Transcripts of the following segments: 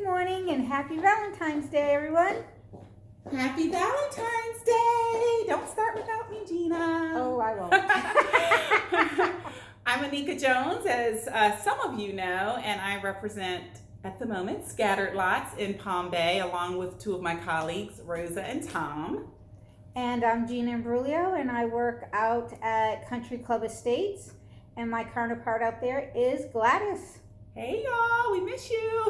morning and happy Valentine's Day, everyone. Happy Valentine's Day! Don't start without me, Gina. Oh, I won't. I'm Anika Jones, as some of you know, and I represent, at the moment, Scattered Lots in Palm Bay, along with two of my colleagues, Rosa and Tom. And I'm Gina Imbruglia, and I work out at Country Club Estates, and my counterpart out there is Gladys. Hey y'all, we miss you.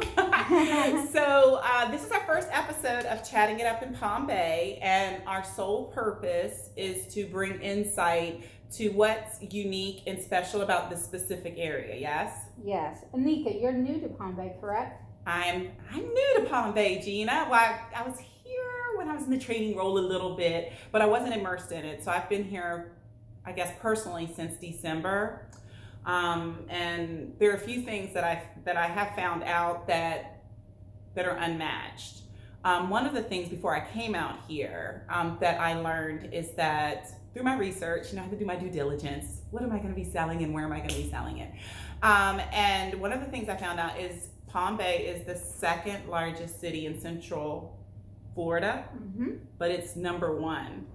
So this is our first episode of Chatting It Up in Palm Bay, and our sole purpose is to bring insight to what's unique and special about this specific area, yes? Yes. Anika, you're new to Palm Bay, correct? I'm new to Palm Bay, Gina. Well, I was here when I was in the training role a little bit, but I wasn't immersed in it. So I've been here, I guess, personally since December. And there are a few things that I have found out that are unmatched. One of the things before I came out here that I learned is that through my research, I have to do my due diligence. What am I going to be selling and where am I going to be selling it? And one of the things I found out is Palm Bay is the second largest city in Central Florida, but it's number one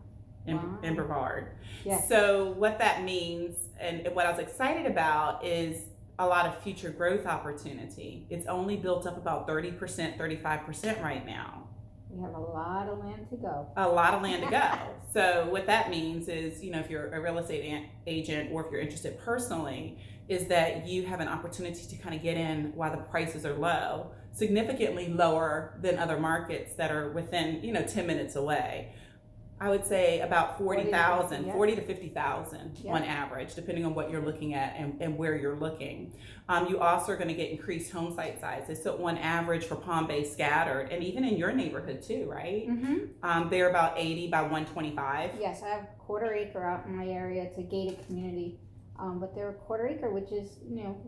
in Brevard. Yes. So what that means and what I was excited about is a lot of future growth opportunity. It's only built up about 30%, 35% right now. We have a lot of land to go. A lot of land to go. So what that means is, if you're a real estate agent or if you're interested personally, is that you have an opportunity to kind of get in while the prices are low, significantly lower than other markets that are within, 10 minutes away. I would say about 40,000, 40 to 50,000 on average, depending on what you're looking at and where you're looking. You also are going to get increased home site sizes. So on average for Palm Bay Scattered, and even in your neighborhood too, right? They're about 80 by 125. Yes, I have a quarter acre out in my area. It's a gated community. But they're a quarter acre, which is,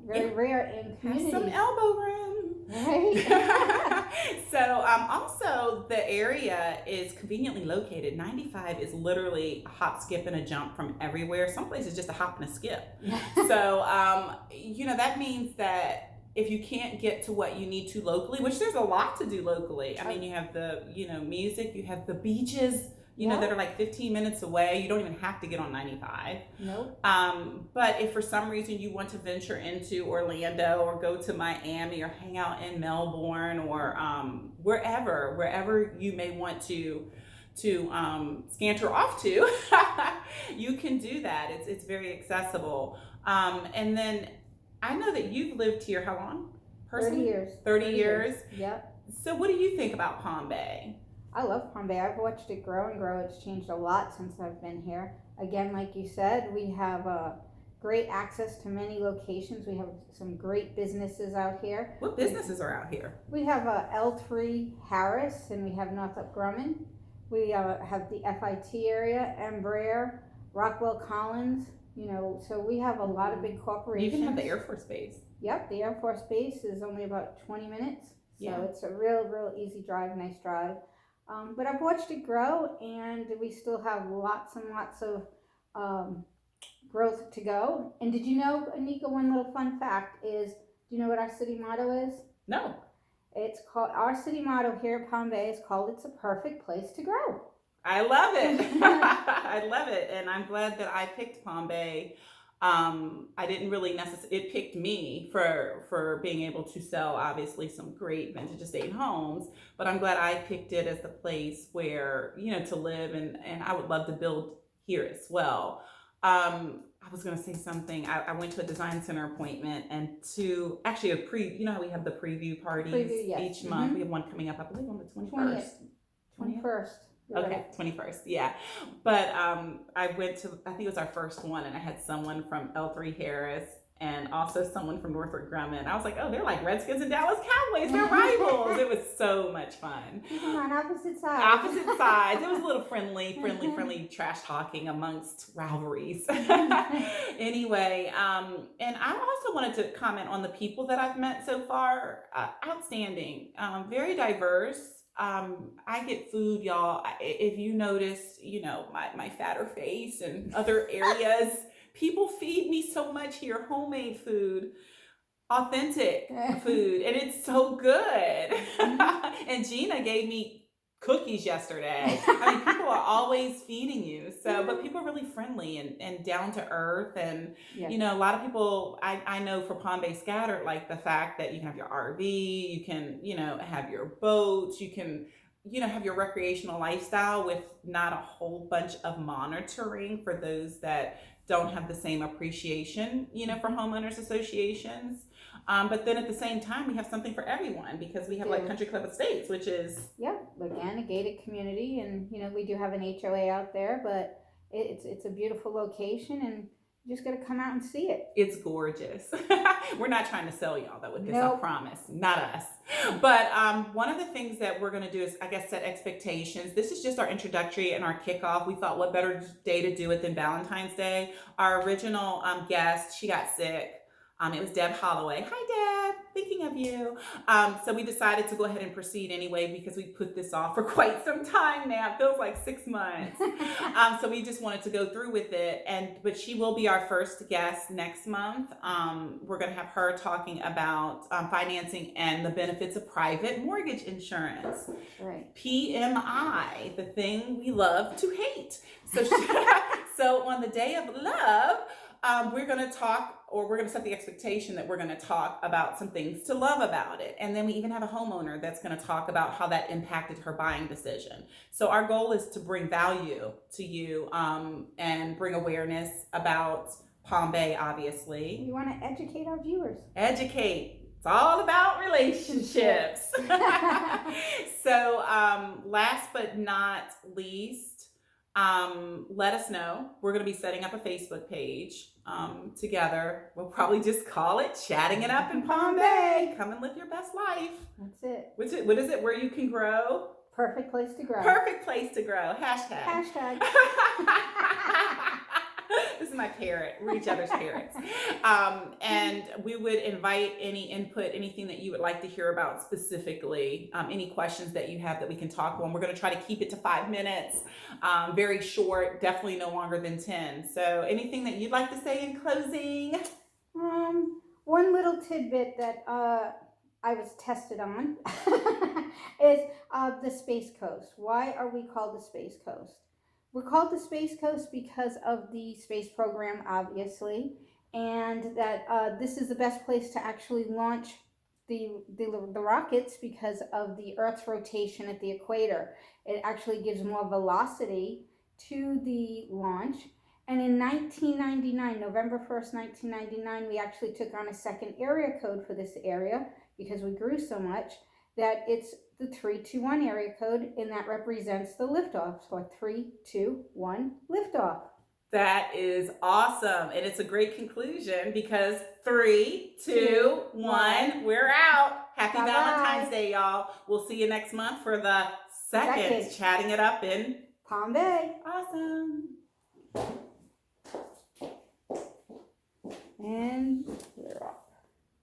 very rare in communities. Some elbow room. Right. So also the area is conveniently located. 95 is literally a hop, skip, and a jump from everywhere. Some places just a hop and a skip. So, that means that if you can't get to what you need to locally, which there's a lot to do locally. I mean, you have the, music, you have the beaches, that are like 15 minutes away. You don't even have to get on 95. Nope. But if for some reason you want to venture into Orlando or go to Miami or hang out in Melbourne or wherever you may want to scanter off to, you can do that. It's very accessible. And then I know that you've lived here how long? Personally? 30 years. 30 years? Yep. So what do you think about Palm Bay? I love Palm Bay. I've watched it grow and grow. It's changed a lot since I've been here. Again, like you said, we have great access to many locations. We have some great businesses out here. What businesses are out here? We have L3 Harris, and we have Northrop Grumman. We have the FIT area, Embraer, Rockwell Collins. So we have a lot of big corporations. You even have the Air Force Base. Yep, the Air Force Base is only about 20 minutes. So it's a real easy drive, nice drive. But I've watched it grow, and we still have lots and lots of growth to go. And did you know, Anika, one little fun fact is, do you know what our city motto is? No. It's called, our city motto here at Palm Bay is called, "It's a perfect place to grow." I love it. I love it. And I'm glad that I picked Palm Bay. I didn't really it picked me for being able to sell obviously some great vintage estate homes, but I'm glad I picked it as the place where, to live, and I would love to build here as well. I was going to say something. I went to a design center appointment and to actually how we have the preview parties each month. We have one coming up, I believe on the 21st. 21st. Okay, 21st, yeah. But I went to, I think it was our first one, and I had someone from L3 Harris and also someone from Northrop Grumman. I was like, oh, they're like Redskins and Dallas Cowboys. They're rivals. It was so much fun. On opposite sides. Opposite sides. It was a little friendly trash talking amongst rivalries. Anyway, and I also wanted to comment on the people that I've met so far. Outstanding. Very diverse. I get food, y'all. If you notice, my fatter face and other areas, people feed me so much here. Homemade food, authentic food, and it's so good. And Gina gave me cookies yesterday. I mean, people are always feeding you. So, but people are really friendly and down to earth. And, Yeah. a lot of people, I know for Palm Bay Scattered, like the fact that you can have your RV, you can, have your boats, you can, have your recreational lifestyle with not a whole bunch of monitoring for those that don't have the same appreciation, for homeowners associations. But then at the same time, we have something for everyone because we have like Country Club Estates, which is again, a gated community, and we do have an HOA out there, but it's a beautiful location, and you just got to come out and see it. It's gorgeous. We're not trying to sell y'all though with this, Nope. I promise, not us. But one of the things that we're going to do is, I guess, set expectations. This is just our introductory and our kickoff. We thought, what better day to do it than Valentine's Day? Our original guest, she got sick. It was Deb Holloway. Hi, Deb. Thinking of you. So we decided to go ahead and proceed anyway because we put this off for quite some time now. It feels like 6 months. So we just wanted to go through with it. But she will be our first guest next month. We're going to have her talking about financing and the benefits of private mortgage insurance. Right. PMI, the thing we love to hate. So, so on the day of love, we're going to set the expectation that we're going to talk about some things to love about it. And then we even have a homeowner that's going to talk about how that impacted her buying decision. So our goal is to bring value to you and bring awareness about Palm Bay, obviously. We want to educate our viewers. Educate. It's all about relationships. So last but not least, let us know. We're going to be setting up a Facebook page together. We'll probably just call it Chatting It Up in Palm Bay. Come and live your best life. That's it. What is it? Where you can grow? Perfect place to grow. Perfect place to grow. Hashtag. Hashtag. This is my parrot. We're each other's parrots. And we would invite any input, anything that you would like to hear about specifically, any questions that you have that we can talk on. We're going to try to keep it to 5 minutes, very short, definitely no longer than 10. So anything that you'd like to say in closing? One little tidbit that I was tested on is the Space Coast. Why are we called the Space Coast? We're called the Space Coast because of the space program, obviously, and that this is the best place to actually launch the rockets because of the Earth's rotation at the equator. It actually gives more velocity to the launch. And in 1999, November 1st, 1999, we actually took on a second area code for this area because we grew so much that it's the 321 area code, and that represents the liftoff. So 3, 2, 1, liftoff. That is awesome. And it's a great conclusion because 3, 2, 1, we're out. Happy Bye-bye. Valentine's Day, y'all. We'll see you next month for the second Chatting It Up in Palm Bay. Awesome. And